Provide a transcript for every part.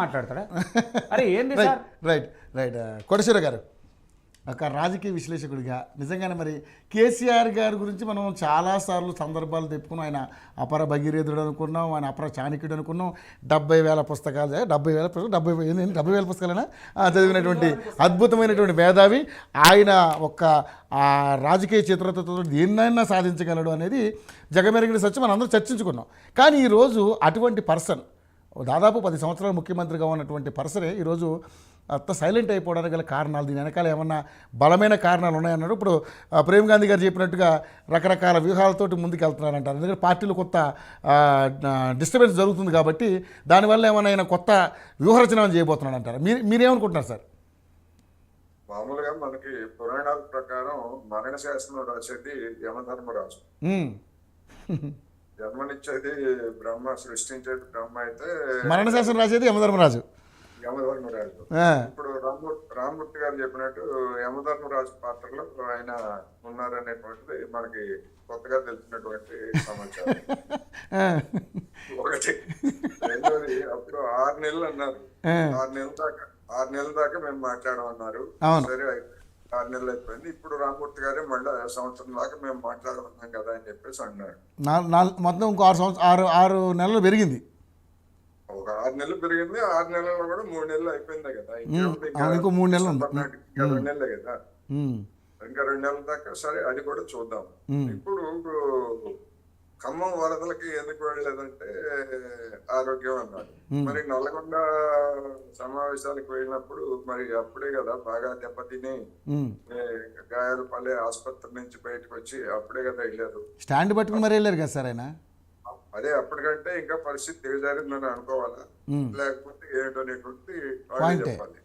మాట్లాడతాడా? అరే ఏంది right sir? Right right Koteswara garu ఒక రాజకీయ విశ్లేషకుడిగా నిజంగానే మరి కేసీఆర్ గారి గురించి మనం చాలాసార్లు సందర్భాలు తెప్పుకున్నాం. ఆయన అపర భగీరథుడు అనుకున్నాం, ఆయన అపర చాణక్యుడు అనుకున్నాం. 70,000 పుస్తకాలు 70,000 పుస్తకాలైనా చదివినటువంటి అద్భుతమైనటువంటి మేధావి ఆయన. ఒక్క రాజకీయ చిత్రతతో దేన్నైనా సాధించగలడు అనేది జగమెరిగిన సత్యం మనం అందరూ చర్చించుకున్నాం. కానీ ఈరోజు అటువంటి పర్సన్ దాదాపు 10 సంవత్సరాలు ముఖ్యమంత్రిగా ఉన్నటువంటి పర్సనే ఈరోజు అంత సైలెంట్ అయిపోవడానికి గల కారణాలు, దీని వెనకాల ఏమన్నా బలమైన కారణాలు ఉన్నాయన్నారు. ఇప్పుడు ప్రేమ్ గాంధీ గారు చెప్పినట్టుగా రకరకాల వ్యూహాలతోటి ముందుకు వెళ్తున్నారంటారు. ఎందుకంటే పార్టీలో కొత్త డిస్టర్బెన్స్ జరుగుతుంది కాబట్టి దానివల్ల ఏమైనా ఆయన కొత్త వ్యూహరచన చేయబోతున్నాడు అంటారు. మీరేమనుకుంటున్నారు సార్? మామూలుగా మనకి పురాణాల ప్రకారం మరణ శాసనం రాసేది యమధర్మరాజు, జన్మనిచ్చేది బ్రహ్మ, సృష్టించేది బ్రహ్మ అయితే మరణ శాసనం రాసేది యమధర్మరాజు. యమధర్మరాజు. ఇప్పుడు రామ్మూర్తి గారు చెప్పినట్టు యమధర్మరాజు పాత్రలో ఆయన ఉన్నారనేటువంటిది మనకి కొత్తగా తెలిసినటువంటి సమాచారం. ఒకటి. రెండోది, అప్పుడు 6 నెలలు అన్నారు. 6 నెలల దాకా మేము మాట్లాడమన్నారు. సరే 6 నెలలు అయిపోయింది. ఇప్పుడు రామ్మూర్తి గారే మళ్ళీ సంవత్సరం దాకా మేము మాట్లాడమన్నాం కదా అని చెప్పేసి అన్నారు. మొత్తం ఇంకో 6 నెలలు పెరిగింది. ఒక 6 నెలలు పెరిగింది. 6 నెలల్లో కూడా 3 నెలలు అయిపోయింది కదా. ఇంకో 3 నెలలు ఉంది. 2 నెలలే కదా. ఇంకా 2 నెలల దాకా సరే అది కూడా చూద్దాం. ఇప్పుడు ఖమ్మం వరదలకి ఎందుకు వెళ్ళలేదంటే ఆరోగ్యం అన్నారు. మరి నల్లగొండ సమావేశాలకు వెళ్ళినప్పుడు మరి అప్పుడే కదా బాగా దెబ్బతిని గాయాలు పల్లె ఆసుపత్రి నుంచి బయటకు వచ్చి అప్పుడే కదా వెళ్ళారు. స్టాండ్ పట్టుకుని మరి వెళ్ళారు కదా సార్ ఆయన. అదే అప్పటికంటే ఇంకా పరిస్థితి దిగజారిందని అనుకోవాలా, లేకపోతే ఏంటనేటువంటి చెప్పాలి.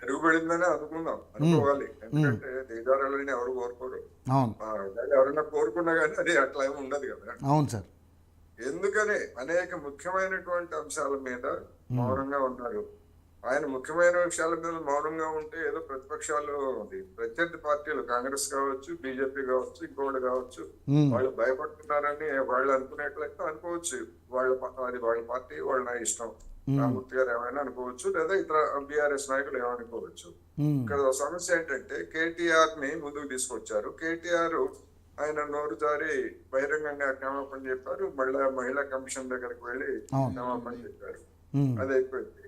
మెరుగుపడిందని అనుకోవాలి. ఎందుకంటే దిగజారాలని ఎవరు కోరుకోరు. ఎవరైనా కోరుకున్నా కానీ అది అట్లా ఏమి ఉండదు కదా. అవును సార్. ఎందుకని అనేక ముఖ్యమైనటువంటి అంశాల మీద మౌనంగా ఉన్నారు. ఆయన ముఖ్యమైన విషయాల మీద మౌనంగా ఉంటే ఏదో ప్రతిపక్షాలు ప్రత్యర్థి పార్టీలు కాంగ్రెస్ కావచ్చు, బీజేపీ కావచ్చు, ఇంకోటి కావచ్చు, వాళ్ళు భయపడుతున్నారని వాళ్ళు అనుకునేట్లయితే అనుకోవచ్చు. అది వాళ్ళ పార్టీ, వాళ్ళ ఇష్టం. రామ్మూర్తి గారు ఏమైనా అనుకోవచ్చు, లేదా ఇతర బీఆర్ఎస్ నాయకులు ఏమనుకోవచ్చు. ఇక్కడ సమస్య ఏంటంటే కేటీఆర్ ని ముందుకు తీసుకొచ్చారు. కేటీఆర్ ఆయన నోరు జారి బహిరంగంగా క్షమాపణ చెప్పారు. మళ్ళీ మహిళా కమిషన్ దగ్గరికి వెళ్ళి క్షమాపణ చెప్పారు. అది అయిపోయింది.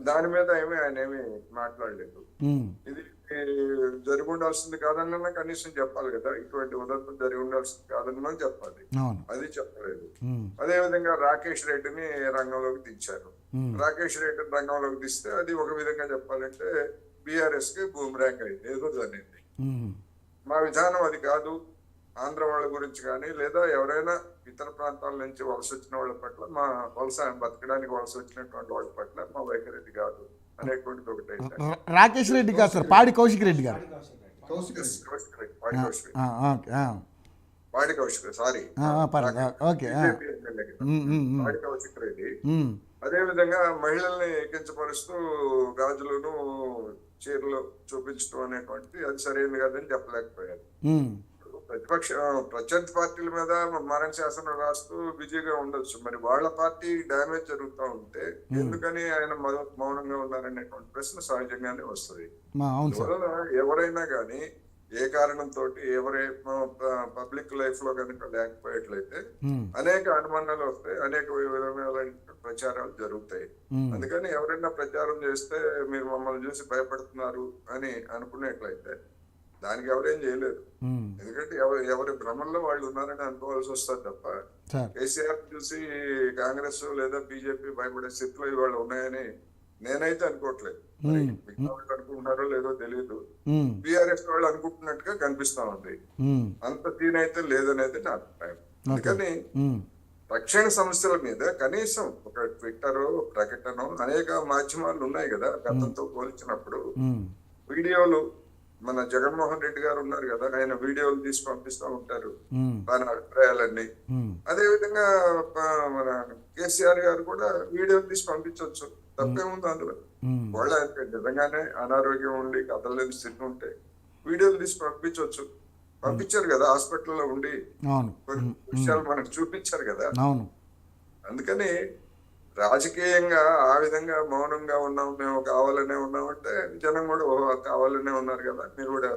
దాని మీద ఆయన ఏమి మాట్లాడలేదు. ఇది జరిగి ఉండాల్సింది కాదన్నా కనీసం చెప్పాలి కదా. ఇటువంటి ఉదంతం జరిగి ఉండాల్సింది కాదన్నా చెప్పాలి. అది చెప్పలేదు. అదే విధంగా రాకేష్ రెడ్డిని రంగంలోకి దించారు. రాకేష్ రెడ్డిని రంగంలోకి తీస్తే అది ఒక విధంగా చెప్పాలంటే బీఆర్ఎస్ కి బూమ్రాంగ్ అయింది, ఏదో జరిగింది. మా విధానం అది కాదు. ఆంధ్ర వాళ్ళ గురించి కానీ లేదా ఎవరైనా ఇతర ప్రాంతాల నుంచి వలస వచ్చిన వాళ్ళ పట్ల, మా వలస బతకడానికి వలస వచ్చినటువంటి వాళ్ళ పట్ల మా వైఖరి కాదు అనేటువంటిది ఒకటి. రాకేష్ రెడ్డి కాదు సార్, పాడి కౌశిక్ రెడ్డి గారు. పాడి కౌశిక్ సారీ పాడి కౌశిక్ రెడ్డి. అదే విధంగా మహిళల్ని కించపరుస్తూ గాజులను చీరలు చూపించడం అనేటువంటిది అది సరైనది కాదని చెప్పలేకపోయారు. ప్రత్యర్థి పార్టీల మీద మరణ శాసనం రాస్తూ బిజీగా ఉండొచ్చు. మరి వాళ్ళ పార్టీ డ్యామేజ్ జరుగుతూ ఉంటే ఎందుకని ఆయన మౌనంగా ఉన్నారనేటువంటి ప్రశ్న సహజంగానే వస్తుంది. ఎవరైనా కానీ ఏ కారణంతో పబ్లిక్ లైఫ్ లో కనుక లేకపోయేట్లయితే అనేక అనుమానాలు వస్తాయి, అనేక విధమైన ప్రచారాలు జరుగుతాయి. అందుకని ఎవరైనా ప్రచారం చేస్తే మీరు మమ్మల్ని చూసి భయపడుతున్నారు అని అనుకునేట్లయితే దానికి ఎవరేం చేయలేదు. ఎందుకంటే ఎవరి భ్రమంలో వాళ్ళు ఉన్నారని అనుకోవాల్సి వస్తుంది తప్ప కేసీఆర్ చూసి కాంగ్రెస్ లేదా బీజేపీ భయపడే స్థితిలో ఇవాళ ఉన్నాయని నేనైతే అనుకోవట్లేదు. అనుకుంటున్నారో లేదో తెలియదు. బీఆర్ఎస్ వాళ్ళు అనుకుంటున్నట్టుగా కనిపిస్తా ఉంది. అంత సీన్ అయితే లేదనేది నా అభిప్రాయం. అందుకని రక్షణ సమస్యల మీద కనీసం ఒక ట్విట్టర్ ప్రకటన అనేక మాధ్యమాలు ఉన్నాయి కదా. గతంతో పోల్చినప్పుడు వీడియోలు మన జగన్మోహన్ రెడ్డి గారు ఉన్నారు కదా, ఆయన వీడియోలు తీసి పంపిస్తూ ఉంటారు దాని అభిప్రాయాలన్నీ. అదే విధంగా మన కేసీఆర్ గారు కూడా వీడియోలు తీసి పంపించవచ్చు, తప్పేముంది అందులో. వాళ్ళ నిజంగానే అనారోగ్యం ఉండి కదలని స్థితి ఉంటే వీడియోలు తీసి పంపించవచ్చు. పంపించారు కదా, హాస్పిటల్లో ఉండి కొన్ని విషయాలు మనకు చూపించారు కదా. అందుకని రాజకీయంగా ఆ విధంగా మౌనంగా ఉన్నాం, మేము కావాలనే ఉన్నామంటే జనం కూడా ఓహో కావాలనే ఉన్నారు కదా, మీరు కూడా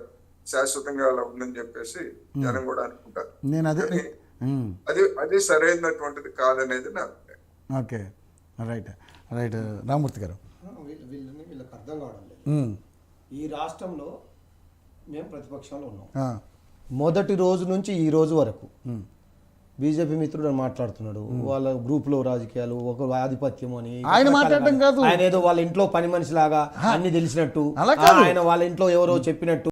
శాశ్వతంగా అలా ఉందని చెప్పేసి జనం కూడా అనుకుంటారు. నేను అదే కానీ అది సరైనటువంటిది కాదనేది నా అభిప్రాయం. Okay, right right. రామూర్తి గారు, వీళ్ళకి అర్థం కావడం లేదు. ఈ రాష్ట్రంలో మేము ప్రతిపక్షంలో ఉన్నాం. మొదటి రోజు నుంచి ఈ రోజు వరకు బీజేపీ మిత్రుడు అని మాట్లాడుతున్నాడు. వాళ్ళ గ్రూప్ లో రాజకీయాలు, ఒక ఆధిపత్యం అని ఆయన మాట్లాడటం కాదు. ఆయన ఏదో వాళ్ళ ఇంట్లో పని మనిషి లాగా అన్ని తెలిసినట్టు, అలా కాదు. ఆయన వాళ్ళ ఇంట్లో ఎవరో చెప్పినట్టు